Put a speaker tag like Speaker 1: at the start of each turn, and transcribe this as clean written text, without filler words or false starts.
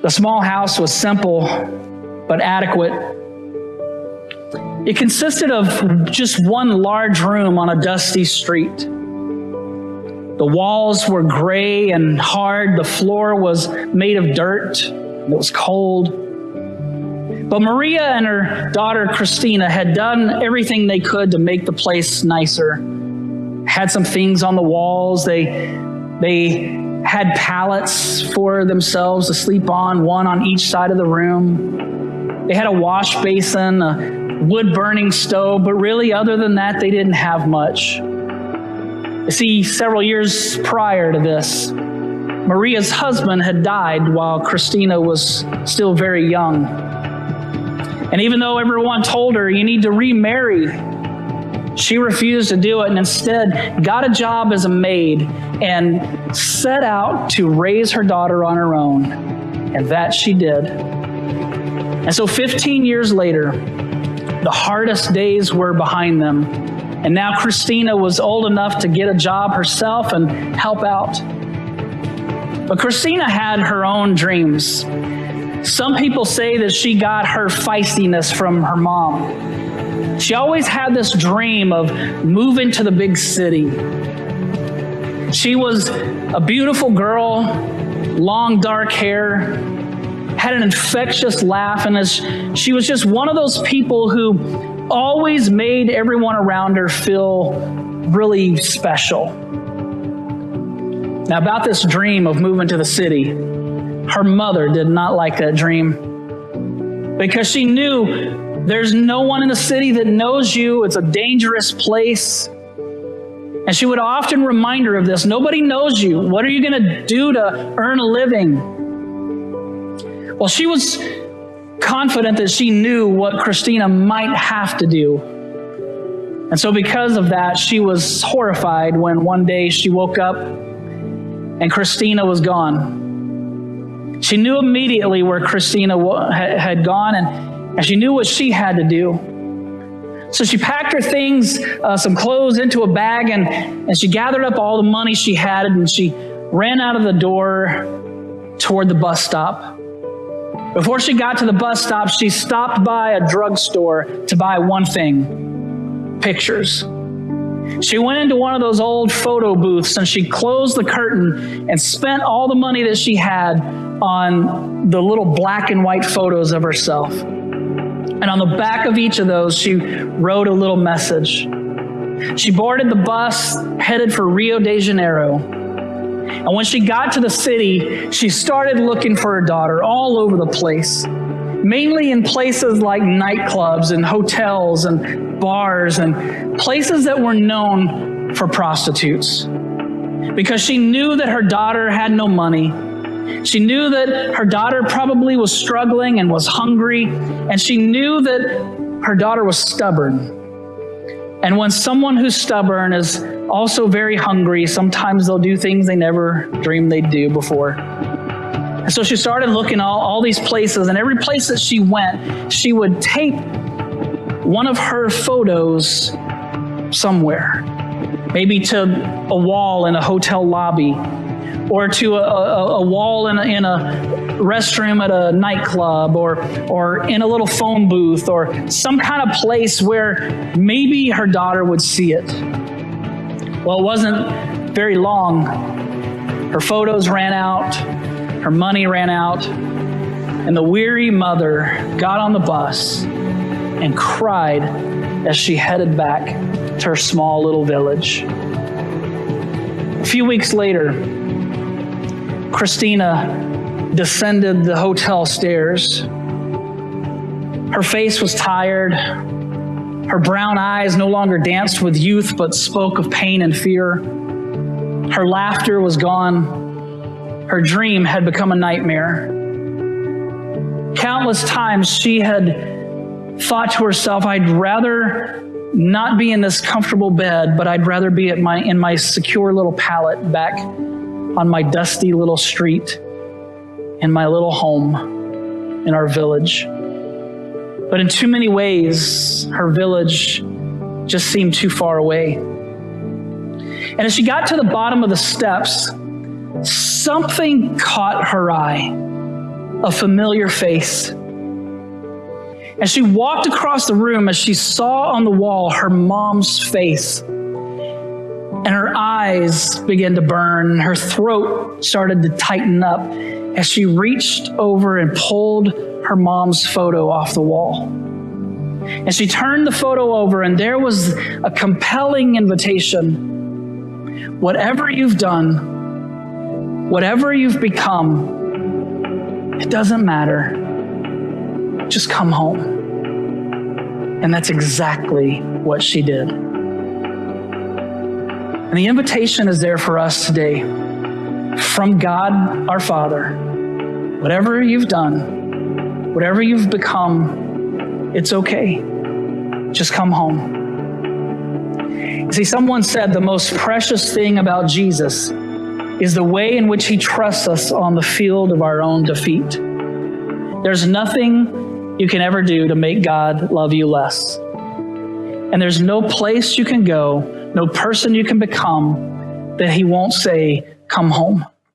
Speaker 1: The small house was simple but adequate. It consisted of just one large room on a dusty street. The walls were gray and hard. The floor was made of dirt. It was cold. But Maria and her daughter Christina had done everything they could to make the place nicer. Had some things on the walls. They had pallets for themselves to sleep on, one on each side of the room. They had a wash basin, a wood-burning stove, but really other than that, they didn't have much. You see, several years prior to this, Maria's husband had died while Christina was still very young. And even though everyone told her, you need to remarry, she refused to do it and instead got a job as a maid and set out to raise her daughter on her own. And that she did. And so 15 years later, the hardest days were behind them. And now Christina was old enough to get a job herself and help out. But Christina had her own dreams. Some people say that she got her feistiness from her mom. She always had this dream of moving to the big city. She was a beautiful girl, long dark hair, had an infectious laugh, and she was just one of those people who always made everyone around her feel really special. Now, about this dream of moving to the city, her mother did not like that dream because she knew there's no one in the city that knows you. It's a dangerous place. And she would often remind her of this. Nobody knows you. What are you going to do to earn a living? Well, she was confident that she knew what Christina might have to do. And so because of that, she was horrified when one day she woke up and Christina was gone. She knew immediately where Christina had gone, and she knew what she had to do. So she packed her things, some clothes into a bag, and she gathered up all the money she had, and she ran out of the door toward the bus stop. Before she got to the bus stop, she stopped by a drugstore to buy one thing: pictures. She went into one of those old photo booths and she closed the curtain and spent all the money that she had on the little black and white photos of herself. And on the back of each of those, she wrote a little message. She boarded the bus, headed for Rio de Janeiro. And when she got to the city, she started looking for her daughter all over the place, mainly in places like nightclubs and hotels and bars and places that were known for prostitutes. Because she knew that her daughter had no money. She knew that her daughter probably was struggling and was hungry, and she knew that her daughter was stubborn. And when someone who's stubborn is also very hungry, sometimes they'll do things they never dreamed they'd do before. And so she started looking all these places, and every place that she went, she would tape one of her photos somewhere, maybe to a wall in a hotel lobby, or to a wall in a restroom at a nightclub, or in a little phone booth, or some kind of place where maybe her daughter would see it. Well, it wasn't very long. Her photos ran out, her money ran out, and the weary mother got on the bus and cried as she headed back to her small little village. A few weeks later, Christina descended the hotel stairs. Her face was tired. Her brown eyes no longer danced with youth, but spoke of pain and fear. Her laughter was gone. Her dream had become a nightmare. Countless times she had thought to herself, I'd rather not be in this comfortable bed, but I'd rather be in my secure little pallet back on my dusty little street in my little home in our village. But in too many ways, her village just seemed too far away. And as she got to the bottom of the steps, something caught her eye. a familiar face. And she walked across the room as she saw on the wall her mom's face. And her eyes began to burn. Her throat started to tighten up as she reached over and pulled her mom's photo off the wall. And she turned the photo over, and there was a compelling invitation. Whatever you've done, whatever you've become, it doesn't matter. Just come home. And that's exactly what she did. And the invitation is there for us today from God, our Father. Whatever you've done, whatever you've become, it's okay. Just come home. You see, someone said the most precious thing about Jesus is the way in which he trusts us on the field of our own defeat. There's nothing you can ever do to make God love you less. And there's no place you can go, no person you can become that he won't say, come home.